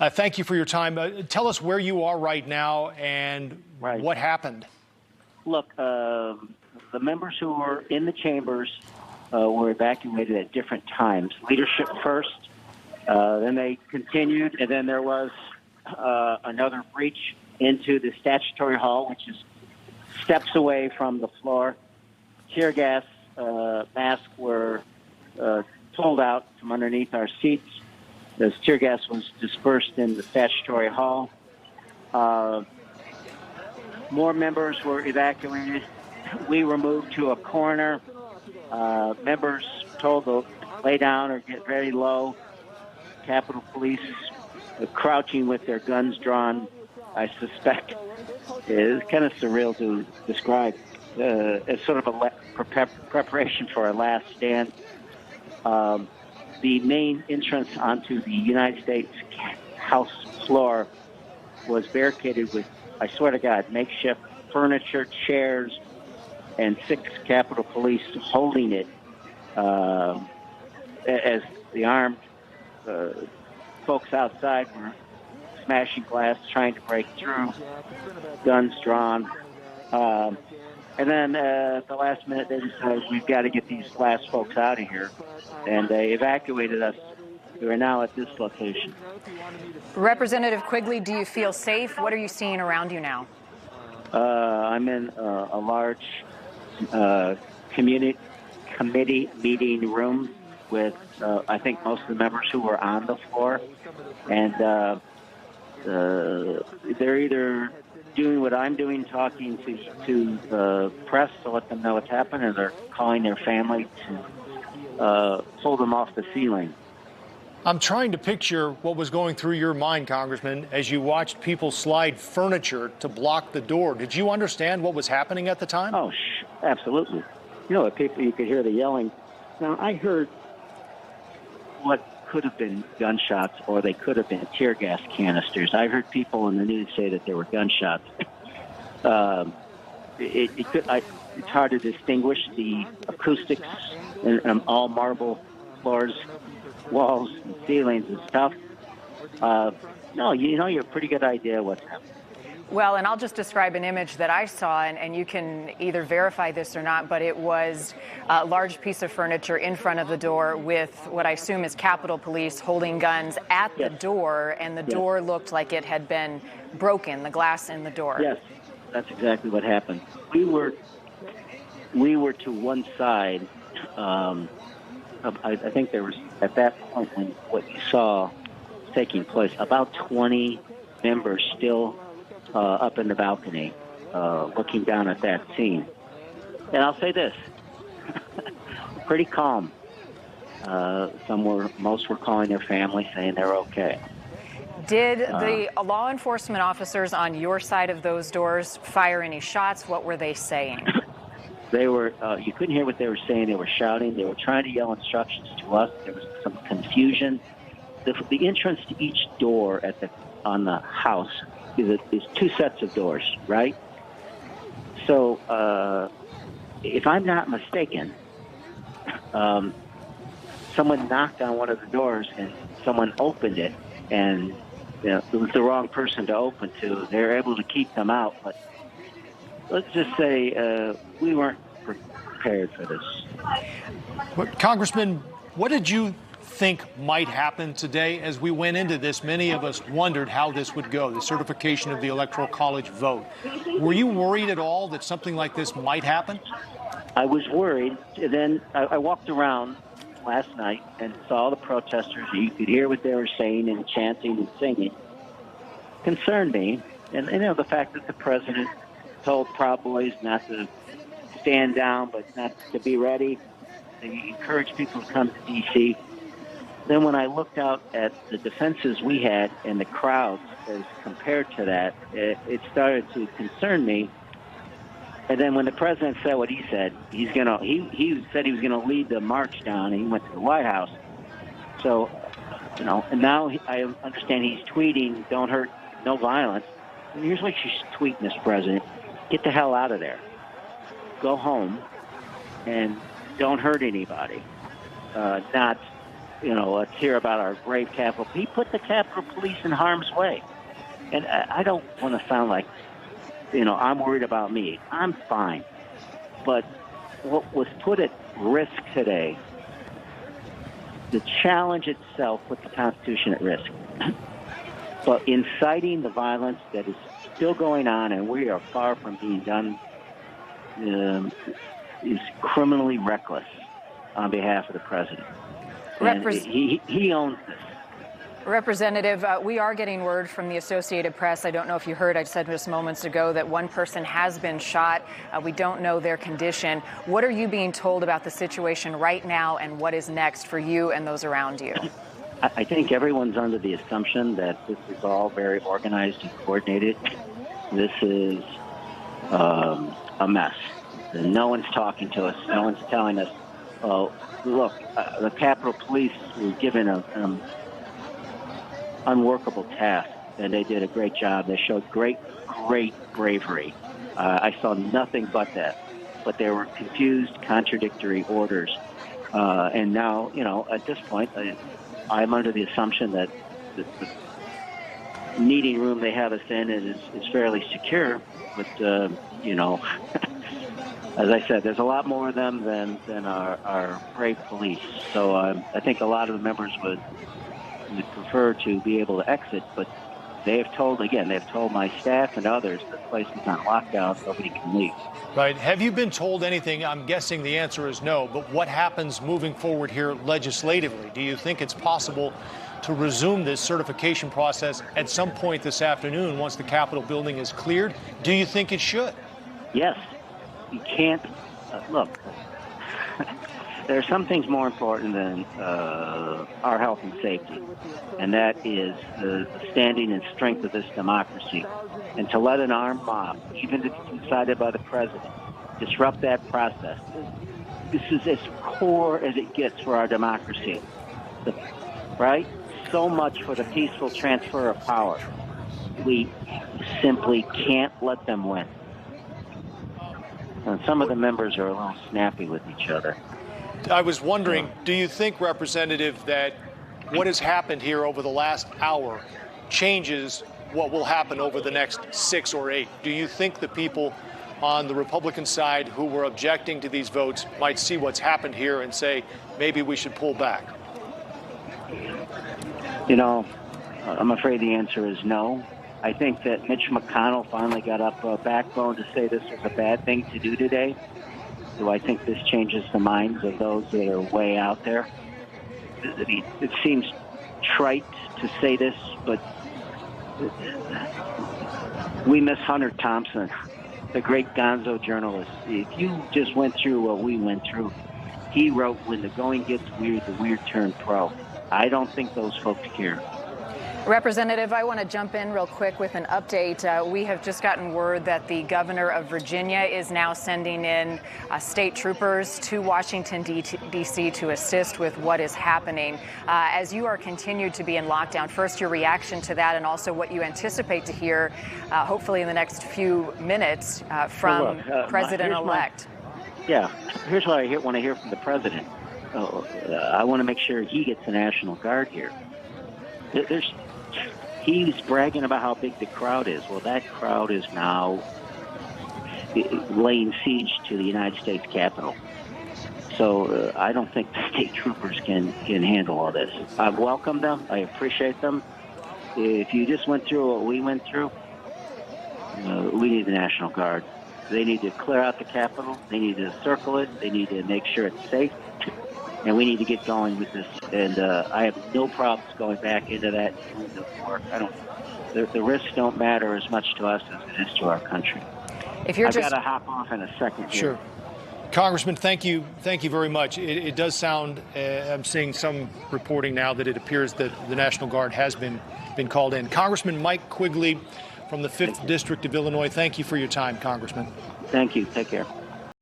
Thank you for your time. Tell us where you are right now and what happened. Look, the members who were in the chambers were evacuated at different times. Leadership first, then they continued, and then there was another breach into the statutory hall, which is steps away from the floor. Tear gas masks were pulled out from underneath our seats. The tear gas was dispersed in the statutory hall. More members were evacuated. We were moved to a corner. Members told to lay down or get very low. Capitol Police crouching with their guns drawn, I suspect. It's kind of surreal to describe as sort of a preparation for a last stand. The main entrance onto the United States House floor was barricaded with, I swear to God, makeshift furniture, chairs, and 6 Capitol Police holding it as the armed folks outside were smashing glass, trying to break through, guns drawn. And then at the last minute, they decided we've got to get these last folks out of here. And they evacuated us. We are now at this location. Representative Quigley, do you feel safe? What are you seeing around you now? I'm in a large committee meeting room with, I think, most of the members who were on the floor. And they're either doing what I'm doing, talking to the press to let them know what's happened, or they're calling their family to pull them off the ceiling. I'm trying to picture what was going through your mind, Congressman, as you watched people slide furniture to block the door. Did you understand what was happening at the time? Oh, absolutely. You know, people, you could hear the yelling. Now, I heard what could have been gunshots, or they could have been tear gas canisters. I heard people in the news say that there were gunshots. It's hard to distinguish. The acoustics and all marble floors, walls, and ceilings and stuff. No, you know, you have a pretty good idea what's happening. Well, and I'll just describe an image that I saw, and you can either verify this or not, but it was a large piece of furniture in front of the door with what I assume is Capitol Police holding guns at the door, and the door looked like it had been broken, the glass in the door. Yes, that's exactly what happened. We were to one side. I think there was, at that point, when what you saw taking place, about 20 members still up in the balcony, looking down at that scene. And I'll say this, pretty calm. Most were calling their family, saying they're okay. Did the law enforcement officers on your side of those doors fire any shots? What were they saying? They were, you couldn't hear what they were saying. They were shouting. They were trying to yell instructions to us. There was some confusion. The entrance to each door on the house is 2 sets of doors, right? So if I'm not mistaken, someone knocked on one of the doors and someone opened it, and it was the wrong person to open to. They were able to keep them out, but let's just say we weren't prepared for this. But Congressman, what did you think might happen today? As we went into this, many of us wondered how this would go, the certification of the Electoral College vote. Were you worried at all that something like this might happen? I was worried. And then I walked around last night and saw the protesters. You could hear what they were saying and chanting and singing. Concerned me. And you know, the fact that the president told Proud Boys not to stand down, but not to be ready. He encouraged people to come to D.C. Then when I looked out at the defenses we had and the crowds as compared to that, it started to concern me. And then when the president said what he said, he said he was gonna lead the march down, and he went to the White House. So, you know, and now I understand he's tweeting, "Don't hurt, no violence." And here's what you should tweet, Mr. President: get the hell out of there, go home, and don't hurt anybody. Not let's hear about our brave Capitol. He put the Capitol Police in harm's way. And I don't want to sound like, I'm worried about me. I'm fine. But what was put at risk today, the challenge itself put the Constitution at risk. But inciting the violence that is still going on, and we are far from being done, is criminally reckless on behalf of the president. And he owns this. Representative, we are getting word from the Associated Press. I don't know if you heard, I said just moments ago that one person has been shot. We don't know their condition. What are you being told about the situation right now, and what is next for you and those around you? I think everyone's under the assumption that this is all very organized and coordinated. This is a mess. No one's talking to us. No one's telling us, look, the Capitol Police were given an unworkable task, and they did a great job. They showed great bravery. I saw nothing but that. But there were confused, contradictory orders. And now, at this point, I'm under the assumption that the meeting room they have us in is fairly secure. But, as I said, there's a lot more of them than our brave police. So I think a lot of the members would prefer to be able to exit, but they've told my staff and others that the place is on lockdown, nobody can leave. Right. Have you been told anything? I'm guessing the answer is no, but what happens moving forward here legislatively? Do you think it's possible to resume this certification process at some point this afternoon once the Capitol building is cleared? Do you think it should? Yes. You can't, look, there are some things more important than our health and safety, and that is the standing and strength of this democracy. And to let an armed mob, even if it's decided by the president, disrupt that process, this is as core as it gets for our democracy, right? So much for the peaceful transfer of power. We simply can't let them win. And some of the members are a little snappy with each other. I was wondering, do you think, Representative, that what has happened here over the last hour changes what will happen over the next 6 or 8? Do you think the people on the Republican side who were objecting to these votes might see what's happened here and say, maybe we should pull back? I'm afraid the answer is no. I think that Mitch McConnell finally got up a backbone to say this was a bad thing to do today. Do I think this changes the minds of those that are way out there? It seems trite to say this, but we miss Hunter Thompson, the great gonzo journalist. If you just went through what we went through, he wrote, "When the going gets weird, the weird turn pro." I don't think those folks care. Representative, I want to jump in real quick with an update. We have just gotten word that the governor of Virginia is now sending in state troopers to Washington, D.C. to assist with what is happening. As you are continued to be in lockdown, first your reaction to that and also what you anticipate to hear, hopefully in the next few minutes, from President-elect. Here's what I want to hear from the president. I want to make sure he gets the National Guard here. He's bragging about how big the crowd is. Well, that crowd is now laying siege to the United States Capitol. So I don't think the state troopers can handle all this. I welcome them. I appreciate them. If you just went through what we went through, we need the National Guard. They need to clear out the Capitol. They need to circle it. They need to make sure it's safe. And we need to get going with this. And I have no problems going back into that work. The risks don't matter as much to us as it is to our country. I've got to hop off in a second here. Sure. Congressman, thank you very much. It does sound, I'm seeing some reporting now that it appears that the National Guard has been called in. Congressman Mike Quigley from the 5th District of Illinois, thank you for your time, Congressman. Thank you. Take care.